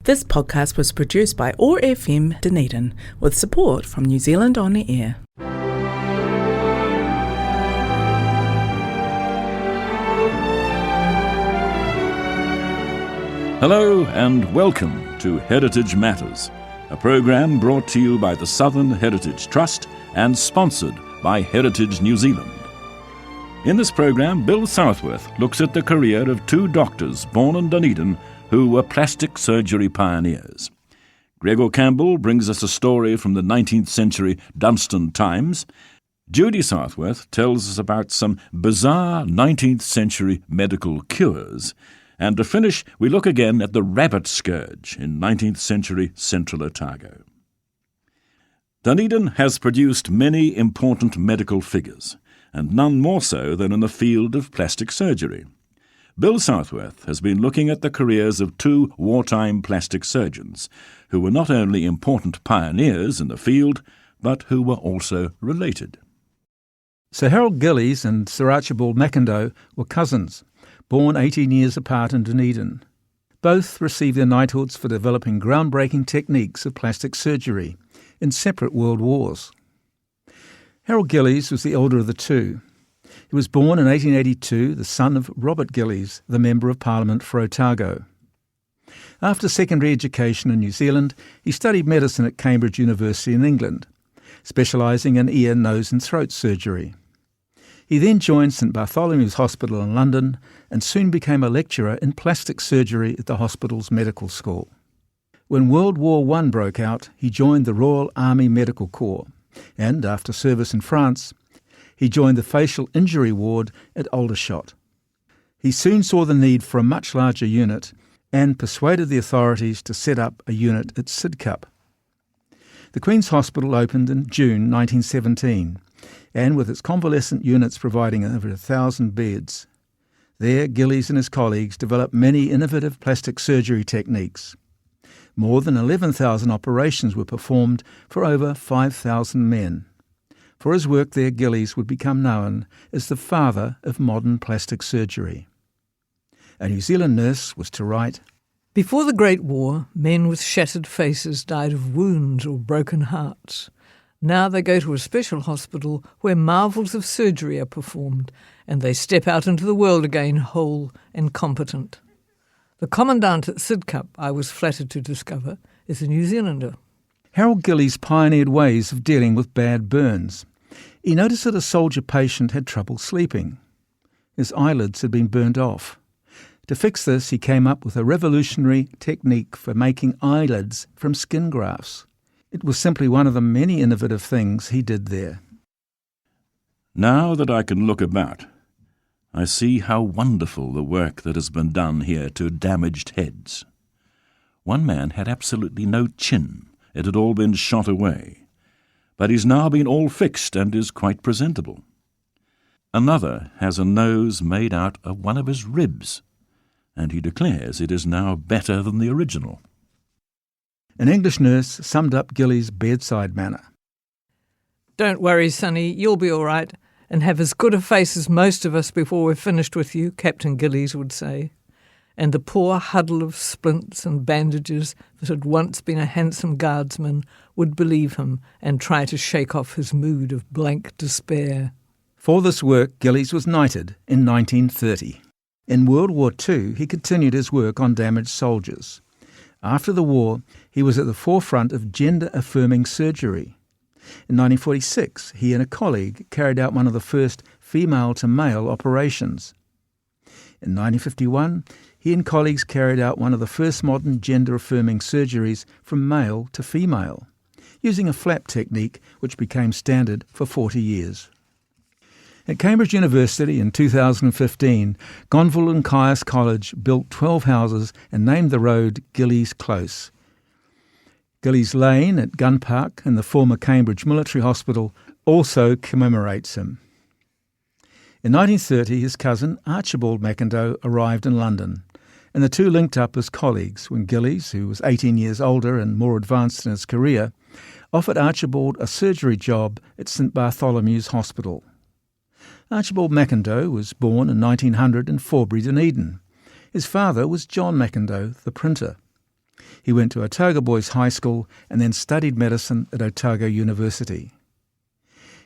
This podcast was produced by OAR FM Dunedin with support from New Zealand On the Air. Hello and welcome to Heritage Matters, a program brought to you by the Southern Heritage Trust and sponsored by Heritage New Zealand. In this program, Bill Southworth looks at the career of two doctors born in Dunedin who were plastic surgery pioneers. Gregor Campbell brings us a story from the 19th Century Dunstan Times. Judy Southworth tells us about some bizarre 19th century medical cures. And to finish, we look again at the Rabbit Scourge in 19th century Central Otago. Dunedin has produced many important medical figures, and none more so than in the field of plastic surgery. Bill Southworth has been looking at the careers of two wartime plastic surgeons, who were not only important pioneers in the field, but who were also related. Sir Harold Gillies and Sir Archibald Macindoe were cousins, born 18 years apart in Dunedin. Both received their knighthoods for developing groundbreaking techniques of plastic surgery in separate world wars. Harold Gillies was the elder of the two. He was born in 1882, the son of Robert Gillies, the Member of Parliament for Otago. After secondary education in New Zealand, he studied medicine at Cambridge University in England, specialising in ear, nose and throat surgery. He then joined St Bartholomew's Hospital in London and soon became a lecturer in plastic surgery at the hospital's medical school. When World War I broke out, he joined the Royal Army Medical Corps and, after service in France, he joined the facial injury ward at Aldershot. He soon saw the need for a much larger unit and persuaded the authorities to set up a unit at Sidcup. The Queen's Hospital opened in June 1917, and with its convalescent units providing over 1,000 beds. There, Gillies and his colleagues developed many innovative plastic surgery techniques. More than 11,000 operations were performed for over 5,000 men. For his work there, Gillies would become known as the father of modern plastic surgery. A New Zealand nurse was to write, "Before the Great War, men with shattered faces died of wounds or broken hearts. Now they go to a special hospital where marvels of surgery are performed, and they step out into the world again whole and competent. The Commandant at Sidcup, I was flattered to discover, is a New Zealander." Harold Gillies pioneered ways of dealing with bad burns. He noticed that a soldier patient had trouble sleeping. His eyelids had been burnt off. To fix this, he came up with a revolutionary technique for making eyelids from skin grafts. It was simply one of the many innovative things he did there. Now that I can look about, I see how wonderful the work that has been done here to damaged heads. One man had absolutely no chin. It had all been shot away. But he's now been all fixed and is quite presentable. Another has a nose made out of one of his ribs, and he declares it is now better than the original. An English nurse summed up Gillies' bedside manner. "Don't worry, Sonny, you'll be all right, and have as good a face as most of us before we're finished with you," Captain Gillies would say. And the poor huddle of splints and bandages that had once been a handsome guardsman would believe him and try to shake off his mood of blank despair. For this work, Gillies was knighted in 1930. In World War II, he continued his work on damaged soldiers. After the war, he was at the forefront of gender-affirming surgery. In 1946, he and a colleague carried out one of the first female-to-male operations. In 1951, he and colleagues carried out one of the first modern gender-affirming surgeries from male to female, using a flap technique which became standard for 40 years. At Cambridge University in 2015, Gonville and Caius College built 12 houses and named the road Gillies Close. Gillies Lane at Gun Park in the former Cambridge Military Hospital also commemorates him. In 1930, his cousin Archibald Macindoe arrived in London, and the two linked up as colleagues when Gillies, who was 18 years older and more advanced in his career, offered Archibald a surgery job at St Bartholomew's Hospital. Archibald Macindoe was born in 1900 in Forbury, Dunedin. His father was John Macindoe, the printer. He went to Otago Boys High School and then studied medicine at Otago University.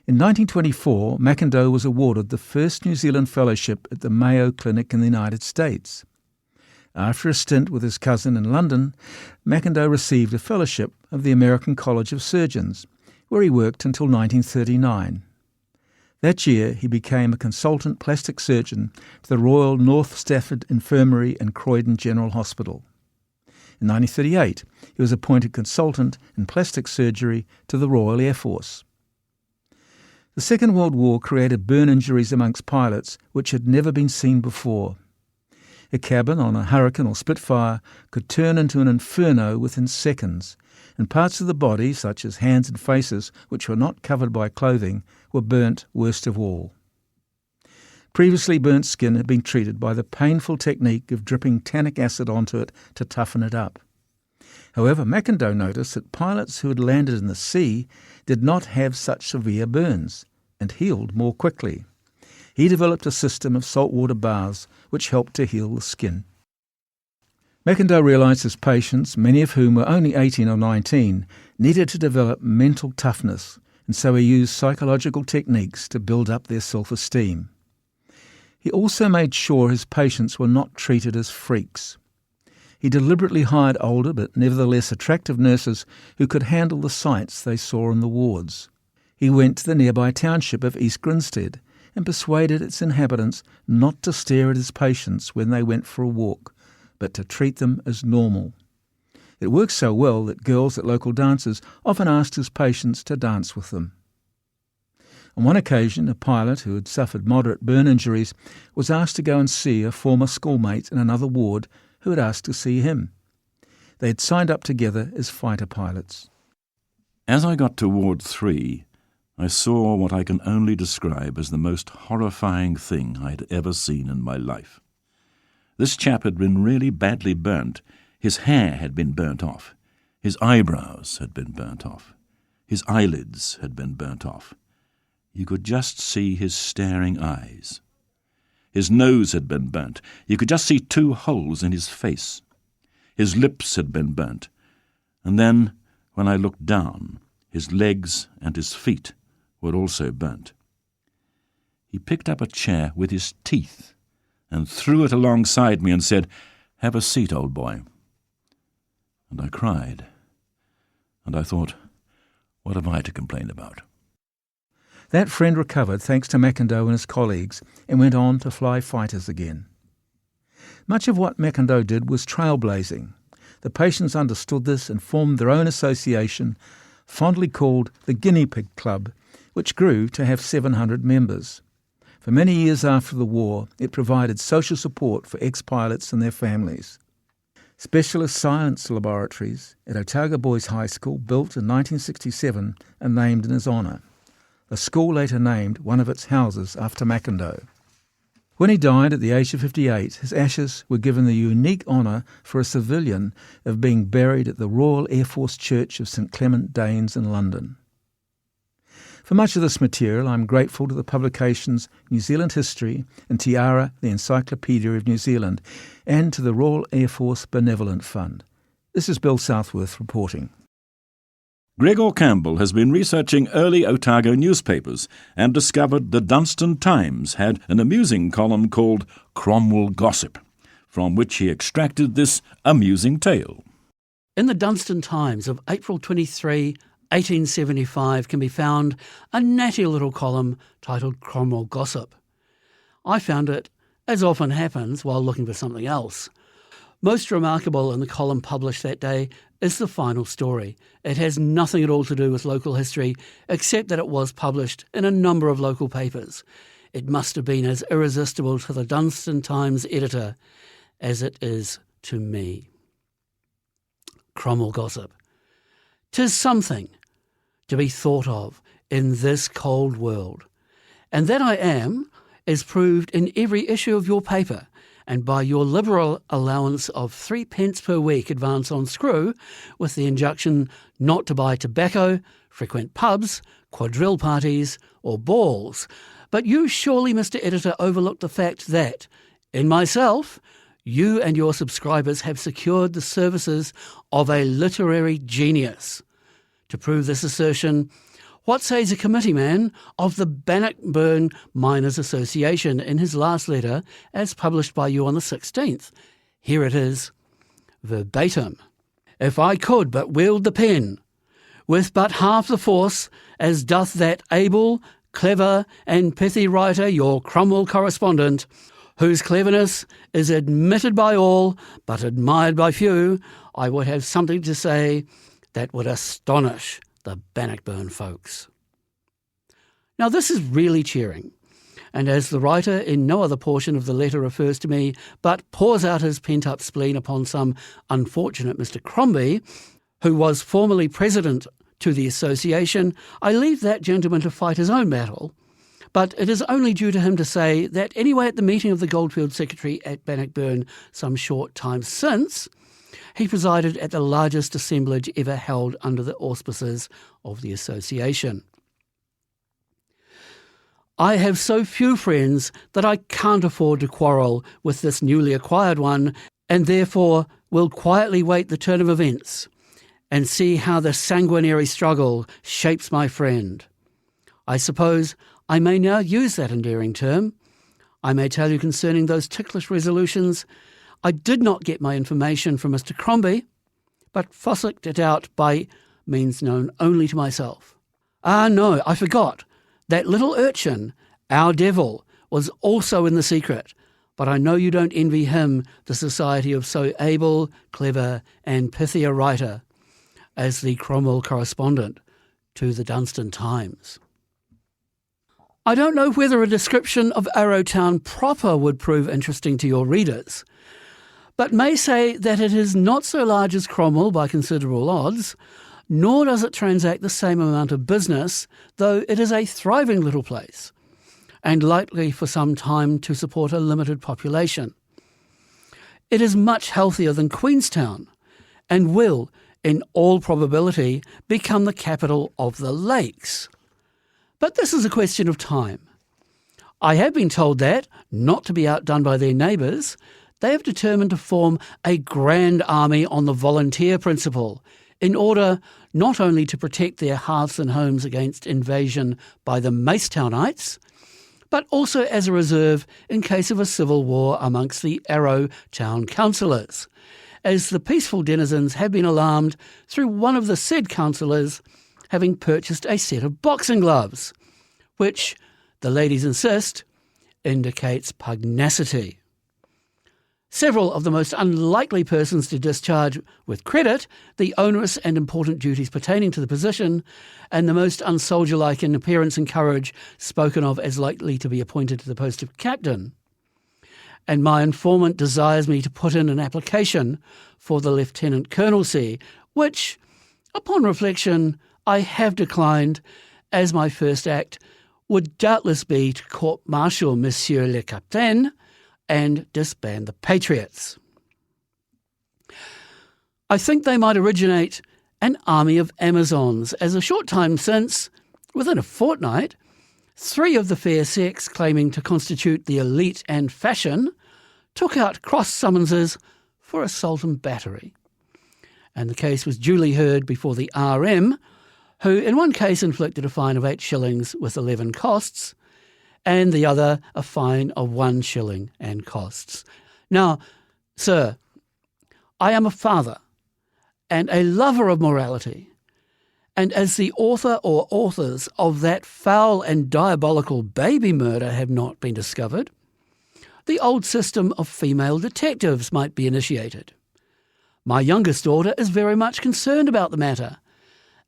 In 1924, Macindoe was awarded the first New Zealand fellowship at the Mayo Clinic in the United States. After a stint with his cousin in London, Macindoe received a fellowship of the American College of Surgeons, where he worked until 1939. That year, he became a consultant plastic surgeon to the Royal North Stafford Infirmary and Croydon General Hospital. In 1938, he was appointed consultant in plastic surgery to the Royal Air Force. The Second World War created burn injuries amongst pilots which had never been seen before. A cabin on a Hurricane or Spitfire could turn into an inferno within seconds, and parts of the body, such as hands and faces, which were not covered by clothing, were burnt worst of all. Previously burnt skin had been treated by the painful technique of dripping tannic acid onto it to toughen it up. However, Macindoe noticed that pilots who had landed in the sea did not have such severe burns and healed more quickly. He developed a system of saltwater baths which helped to heal the skin. Macindoe realised his patients, many of whom were only 18 or 19, needed to develop mental toughness, and so he used psychological techniques to build up their self-esteem. He also made sure his patients were not treated as freaks. He deliberately hired older but nevertheless attractive nurses who could handle the sights they saw in the wards. He went to the nearby township of East Grinstead and persuaded its inhabitants not to stare at his patients when they went for a walk, but to treat them as normal. It worked so well that girls at local dances often asked his patients to dance with them. On one occasion, a pilot who had suffered moderate burn injuries was asked to go and see a former schoolmate in another ward who had asked to see him. They had signed up together as fighter pilots. As I got to Ward 3, I saw what I can only describe as the most horrifying thing I had ever seen in my life. This chap had been really badly burnt. His hair had been burnt off. His eyebrows had been burnt off. His eyelids had been burnt off. You could just see his staring eyes. His nose had been burnt. You could just see 2 holes in his face. His lips had been burnt. And then, when I looked down, his legs and his feet were also burnt. He picked up a chair with his teeth and threw it alongside me and said, "Have a seat, old boy." And I cried. And I thought, what have I to complain about? That friend recovered thanks to Macindoe and his colleagues and went on to fly fighters again. Much of what Macindoe did was trailblazing. The patients understood this and formed their own association, fondly called the Guinea Pig Club, which grew to have 700 members. For many years after the war, it provided social support for ex-pilots and their families. Specialist science laboratories at Otago Boys High School, built in 1967, are named in his honour. The school later named one of its houses after Macindoe. When he died at the age of 58, his ashes were given the unique honour for a civilian of being buried at the Royal Air Force Church of St Clement Danes in London. For much of this material, I'm grateful to the publications New Zealand History and Tiara, the Encyclopedia of New Zealand, and to the Royal Air Force Benevolent Fund. This is Bill Southworth reporting. Gregor Campbell has been researching early Otago newspapers and discovered the Dunstan Times had an amusing column called Cromwell Gossip, from which he extracted this amusing tale. In the Dunstan Times of April 23, 1875 can be found a natty little column titled Cromwell Gossip. I found it, as often happens, while looking for something else. Most remarkable in the column published that day is the final story. It has nothing at all to do with local history, except that it was published in a number of local papers. It must have been as irresistible to the Dunstan Times editor as it is to me. Cromwell Gossip. 'Tis something to be thought of in this cold world, and that I am is proved in every issue of your paper, and by your liberal allowance of 3p per week advance on screw, with the injunction not to buy tobacco, frequent pubs, quadrille parties, or balls. But you surely, Mr. Editor, overlook the fact that, in myself, you and your subscribers have secured the services of a literary genius. To prove this assertion, what says a committee man of the Bannockburn Miners Association in his last letter as published by you on the 16th? Here it is, verbatim. If I could but wield the pen, with but half the force as doth that able, clever and pithy writer, your Cromwell correspondent, whose cleverness is admitted by all but admired by few, I would have something to say that would astonish the Bannockburn folks. Now this is really cheering, and as the writer in no other portion of the letter refers to me, but pours out his pent-up spleen upon some unfortunate Mr. Crombie, who was formerly president to the association, I leave that gentleman to fight his own battle, but it is only due to him to say that anyway at the meeting of the Goldfield Secretary at Bannockburn some short time since, he presided at the largest assemblage ever held under the auspices of the association. I have so few friends that I can't afford to quarrel with this newly acquired one, and therefore will quietly wait the turn of events and see how the sanguinary struggle shapes my friend. I suppose I may now use that endearing term. I may tell you concerning those ticklish resolutions, I did not get my information from Mr. Crombie, but fossicked it out by means known only to myself. Ah, no, I forgot. That little urchin, our devil, was also in the secret, but I know you don't envy him the society of so able, clever and pithy a writer as the Cromwell correspondent to the Dunstan Times. I don't know whether a description of Arrowtown proper would prove interesting to your readers, but may say that it is not so large as Cromwell by considerable odds, nor does it transact the same amount of business, though it is a thriving little place, and likely for some time to support a limited population. It is much healthier than Queenstown, and will, in all probability, become the capital of the Lakes. But this is a question of time. I have been told that, not to be outdone by their neighbours, they have determined to form a grand army on the volunteer principle, in order not only to protect their hearths and homes against invasion by the Macetownites, but also as a reserve in case of a civil war amongst the Arrow town councillors, as the peaceful denizens have been alarmed through one of the said councillors having purchased a set of boxing gloves, which, the ladies insist, indicates pugnacity. Several of the most unlikely persons to discharge with credit the onerous and important duties pertaining to the position, and the most unsoldier-like in appearance and courage spoken of as likely to be appointed to the post of captain. And my informant desires me to put in an application for the lieutenant colonelcy, which, upon reflection, I have declined, as my first act would doubtless be to court-martial Monsieur le Capitaine and disband the Patriots. I think they might originate an army of Amazons, as a short time since, within a fortnight, 3 of the fair sex claiming to constitute the elite and fashion took out cross summonses for assault and battery. And the case was duly heard before the RM, who in one case inflicted a fine of 8 shillings with 11 costs, and the other a fine of 1 shilling and costs. Now, sir, I am a father and a lover of morality, and as the author or authors of that foul and diabolical baby murder have not been discovered, the old system of female detectives might be initiated. My youngest daughter is very much concerned about the matter,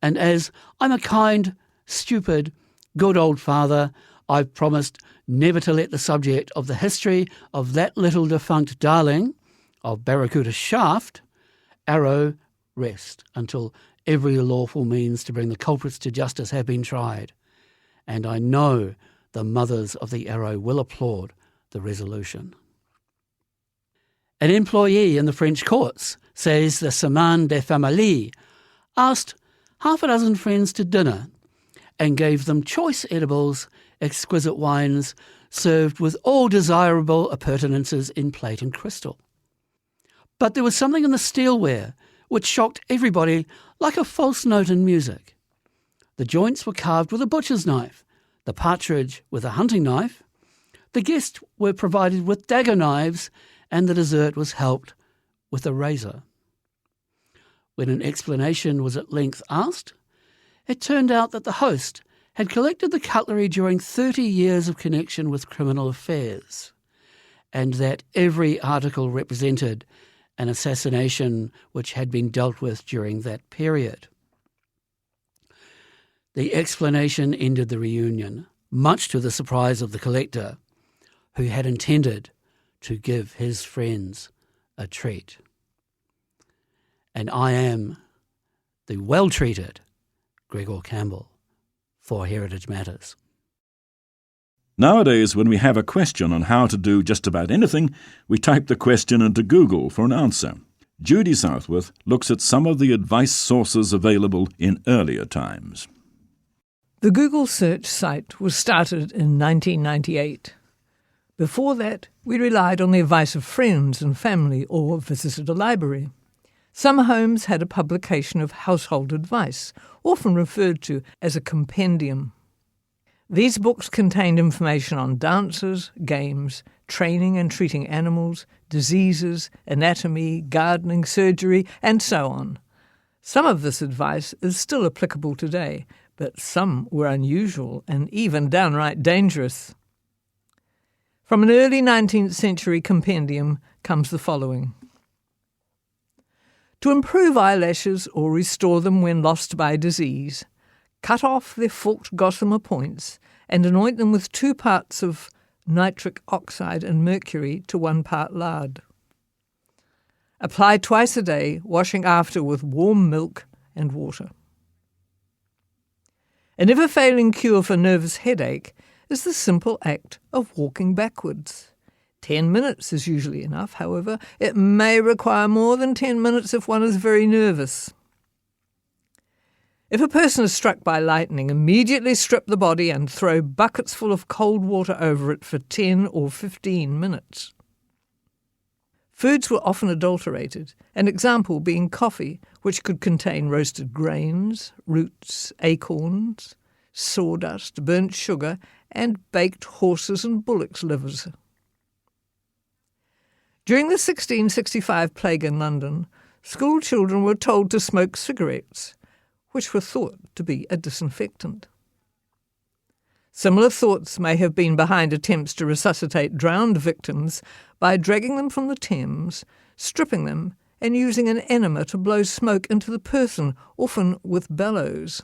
and as I'm a kind, stupid, good old father, I've promised never to let the subject of the history of that little defunct darling of Barracuda Shaft, Arrow, rest until every lawful means to bring the culprits to justice have been tried. And I know the mothers of the Arrow will applaud the resolution. An employee in the French courts, says the Semaine des Familles, asked half a dozen friends to dinner and gave them choice edibles, exquisite wines, served with all desirable appurtenances in plate and crystal. But there was something in the steelware which shocked everybody like a false note in music. The joints were carved with a butcher's knife, the partridge with a hunting knife, the guests were provided with dagger knives, and the dessert was helped with a razor. When an explanation was at length asked, it turned out that the host had collected the cutlery during 30 years of connection with criminal affairs, and that every article represented an assassination which had been dealt with during that period. The explanation ended the reunion, much to the surprise of the collector, who had intended to give his friends a treat. And I am the well-treated Gregor Campbell for Heritage Matters. Nowadays, when we have a question on how to do just about anything, we type the question into Google for an answer. Judy Southworth looks at some of the advice sources available in earlier times. The Google search site was started in 1998. Before that, we relied on the advice of friends and family or visited a library. Some homes had a publication of household advice, often referred to as a compendium. These books contained information on dances, games, training and treating animals, diseases, anatomy, gardening, surgery, and so on. Some of this advice is still applicable today, but some were unusual and even downright dangerous. From an early 19th century compendium comes the following. To improve eyelashes or restore them when lost by disease, cut off their forked gossamer points and anoint them with 2 parts of nitric oxide and mercury to 1 part lard. Apply twice a day, washing after with warm milk and water. A never-failing cure for nervous headache is the simple act of walking backwards. 10 minutes is usually enough, however. It may require more than 10 minutes if one is very nervous. If a person is struck by lightning, immediately strip the body and throw buckets full of cold water over it for 10 or 15 minutes. Foods were often adulterated, an example being coffee, which could contain roasted grains, roots, acorns, sawdust, burnt sugar, and baked horses' and bullocks' livers. During the 1665 plague in London, school children were told to smoke cigarettes, which were thought to be a disinfectant. Similar thoughts may have been behind attempts to resuscitate drowned victims by dragging them from the Thames, stripping them, and using an enema to blow smoke into the person, often with bellows.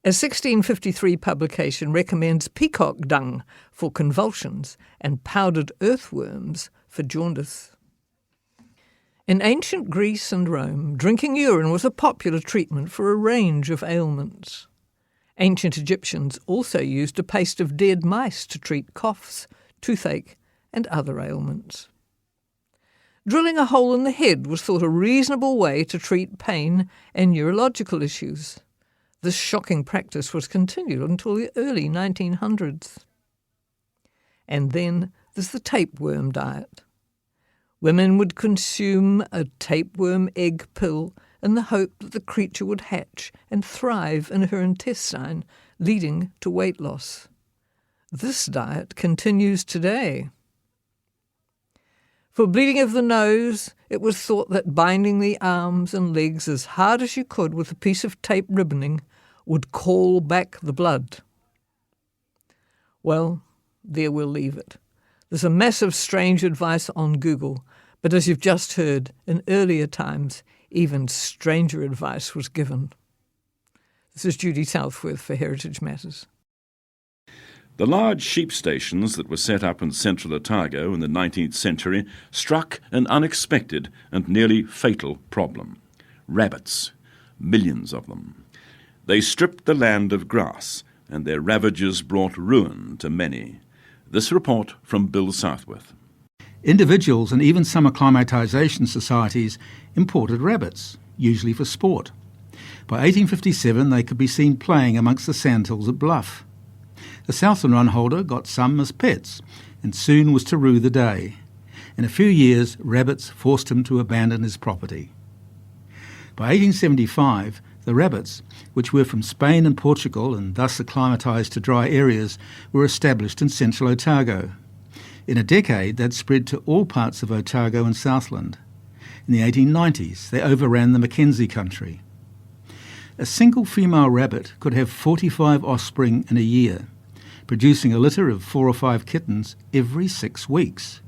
A 1653 publication recommends peacock dung for convulsions and powdered earthworms for jaundice. In ancient Greece and Rome, drinking urine was a popular treatment for a range of ailments. Ancient Egyptians also used a paste of dead mice to treat coughs, toothache, and other ailments. Drilling a hole in the head was thought a reasonable way to treat pain and neurological issues. This shocking practice was continued until the early 1900s. And then there's the tapeworm diet. Women would consume a tapeworm egg pill in the hope that the creature would hatch and thrive in her intestine, leading to weight loss. This diet continues today. For bleeding of the nose, it was thought that binding the arms and legs as hard as you could with a piece of tape ribboning would call back the blood. Well, there we'll leave it. There's a massive strange advice on Google, but as you've just heard, in earlier times, even stranger advice was given. This is Judy Southworth for Heritage Matters. The large sheep stations that were set up in Central Otago in the 19th century struck an unexpected and nearly fatal problem. Rabbits. Millions of them. They stripped the land of grass, and their ravages brought ruin to many. This report from Bill Southworth. Individuals and even some acclimatisation societies imported rabbits, usually for sport. By 1857 they could be seen playing amongst the sandhills at Bluff. The Southern run holder got some as pets and soon was to rue the day. In a few years, rabbits forced him to abandon his property. By 1875, the rabbits, which were from Spain and Portugal and thus acclimatised to dry areas, were established in Central Otago. In a decade, they'd spread to all parts of Otago and Southland. In the 1890s, they overran the Mackenzie country. A single female rabbit could have 45 offspring in a year, producing a litter of 4 or 5 kittens every 6 weeks.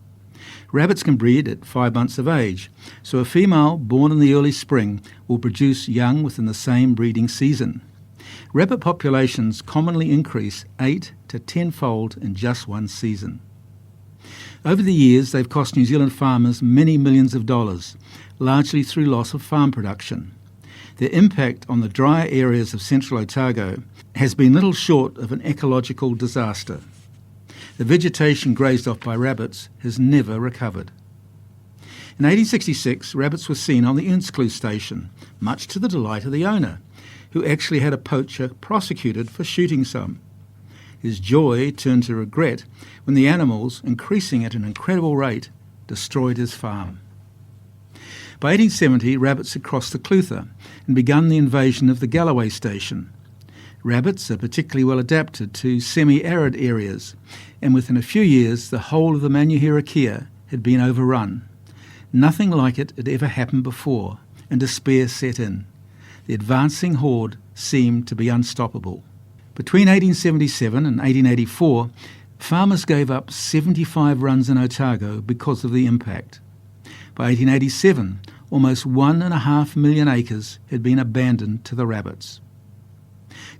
Rabbits can breed at 5 months of age, so a female born in the early spring will produce young within the same breeding season. Rabbit populations commonly increase 8 to 10-fold in just one season. Over the years, they've cost New Zealand farmers many millions of dollars, largely through loss of farm production. Their impact on the drier areas of Central Otago has been little short of an ecological disaster. The vegetation grazed off by rabbits has never recovered. In 1866, rabbits were seen on the Earnscleugh station, much to the delight of the owner, who actually had a poacher prosecuted for shooting some. His joy turned to regret when the animals, increasing at an incredible rate, destroyed his farm. By 1870, rabbits had crossed the Clutha and begun the invasion of the Galloway station. Rabbits are particularly well adapted to semi-arid areas, and within a few years the whole of the Manuhirakia had been overrun. Nothing like it had ever happened before, and despair set in. The advancing horde seemed to be unstoppable. Between 1877 and 1884, farmers gave up 75 runs in Otago because of the impact. By 1887, almost 1.5 million acres had been abandoned to the rabbits.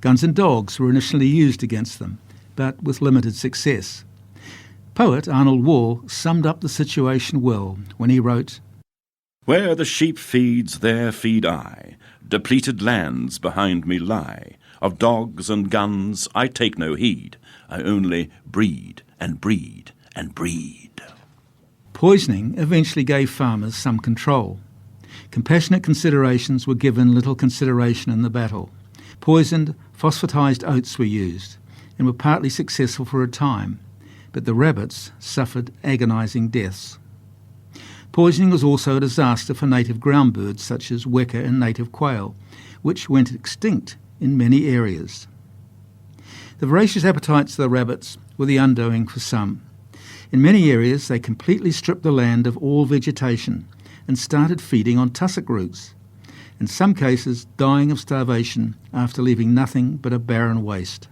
Guns and dogs were initially used against them, but with limited success. Poet Arnold Wall summed up the situation well when he wrote, "Where the sheep feeds, there feed I. Depleted lands behind me lie. Of dogs and guns I take no heed. I only breed and breed and breed." Poisoning eventually gave farmers some control. Compassionate considerations were given little consideration in the battle. Poisoned, phosphatised oats were used and were partly successful for a time, but the rabbits suffered agonising deaths. Poisoning was also a disaster for native ground birds such as weka and native quail, which went extinct in many areas. The voracious appetites of the rabbits were the undoing for some. In many areas they completely stripped the land of all vegetation and started feeding on tussock roots, in some cases dying of starvation after leaving nothing but a barren waste.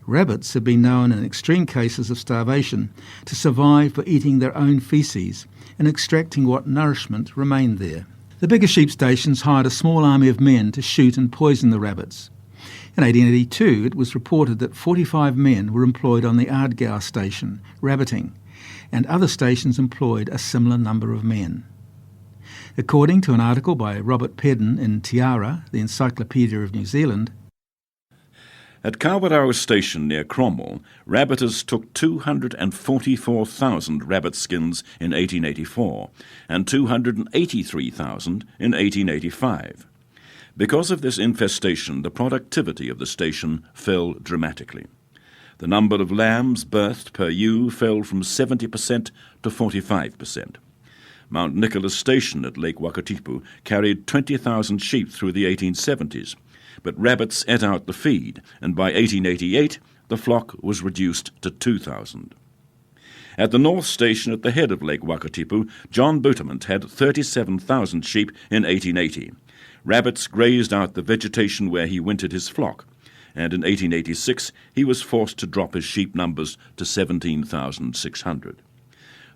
Rabbits have been known in extreme cases of starvation to survive by eating their own faeces and extracting what nourishment remained there. The bigger sheep stations hired a small army of men to shoot and poison the rabbits. In 1882, it was reported that 45 men were employed on the Ardgour station, rabbiting, and other stations employed a similar number of men. According to an article by Robert Pedden in Tiara, the Encyclopedia of New Zealand, at Kawarau Station near Cromwell, rabbiters took 244,000 rabbit skins in 1884 and 283,000 in 1885. Because of this infestation, the productivity of the station fell dramatically. The number of lambs birthed per ewe fell from 70% to 45%. Mount Nicholas Station at Lake Wakatipu carried 20,000 sheep through the 1870s, but rabbits ate out the feed, and by 1888 the flock was reduced to 2,000. At the North Station at the head of Lake Wakatipu, John Buttermont had 37,000 sheep in 1880. Rabbits grazed out the vegetation where he wintered his flock, and in 1886 he was forced to drop his sheep numbers to 17,600.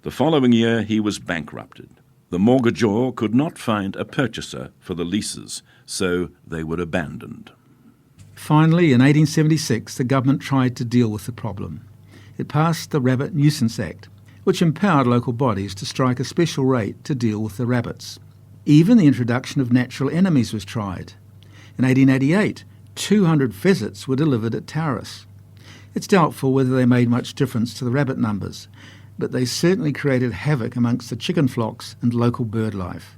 The following year he was bankrupted. The mortgagor could not find a purchaser for the leases, so they were abandoned. Finally, in 1876, the government tried to deal with the problem. It passed the Rabbit Nuisance Act, which empowered local bodies to strike a special rate to deal with the rabbits. Even the introduction of natural enemies was tried. In 1888, 200 pheasants were delivered at Taurus. It's doubtful whether they made much difference to the rabbit numbers, but they certainly created havoc amongst the chicken flocks and local bird life.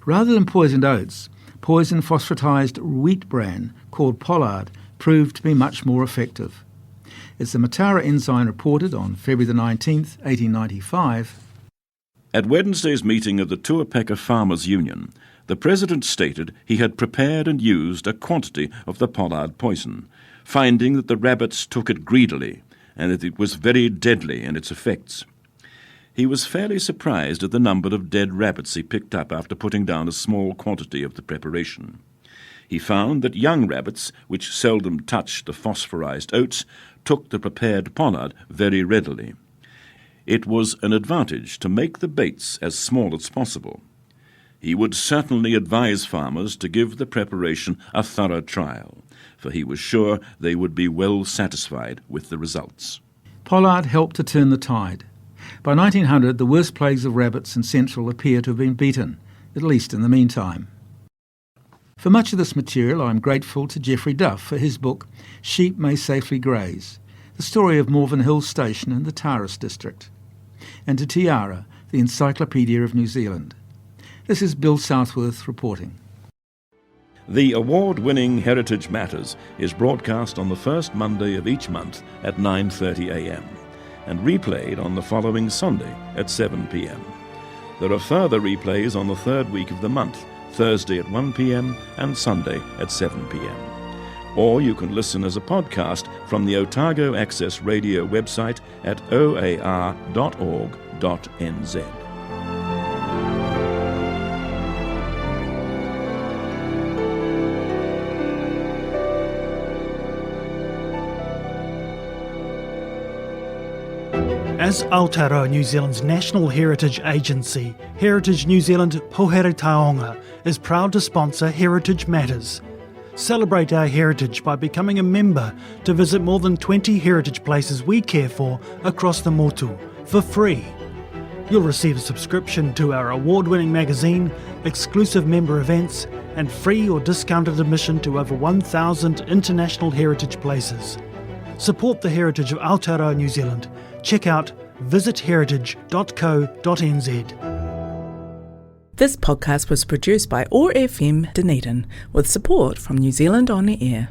Rather than poisoned oats, poison phosphatised wheat bran called pollard proved to be much more effective. As the Matara Ensign reported on February the 19th, 1895, At Wednesday's meeting of the Tuapeka Farmers' Union, the President stated he had prepared and used a quantity of the pollard poison, finding that the rabbits took it greedily and that it was very deadly in its effects. He was fairly surprised at the number of dead rabbits he picked up after putting down a small quantity of the preparation. He found that young rabbits, which seldom touched the phosphorized oats, took the prepared pollard very readily. It was an advantage to make the baits as small as possible. He would certainly advise farmers to give the preparation a thorough trial, for he was sure they would be well satisfied with the results. pollard helped to turn the tide. By 1900, the worst plagues of rabbits in Central appear to have been beaten, at least in the meantime. For much of this material, I am grateful to Geoffrey Duff for his book, Sheep May Safely Graze, the story of Morven Hill Station in the Taurus district, and to Tiara, the Encyclopedia of New Zealand. This is Bill Southworth reporting. The award-winning Heritage Matters is broadcast on the first Monday of each month at 9:30 a.m. and replayed on the following Sunday at 7 p.m. There are further replays on the third week of the month, Thursday at 1 p.m. and Sunday at 7 p.m. Or you can listen as a podcast from the Otago Access Radio website at oar.org.nz. As Aotearoa New Zealand's national heritage agency, Heritage New Zealand Pohere Taonga is proud to sponsor Heritage Matters. Celebrate our heritage by becoming a member to visit more than 20 heritage places we care for across the motu for free. You'll receive a subscription to our award-winning magazine, exclusive member events, and free or discounted admission to over 1,000 international heritage places. Support the heritage of Aotearoa New Zealand. Check out visitheritage.co.nz. This podcast was produced by OAR FM Dunedin with support from New Zealand On the Air.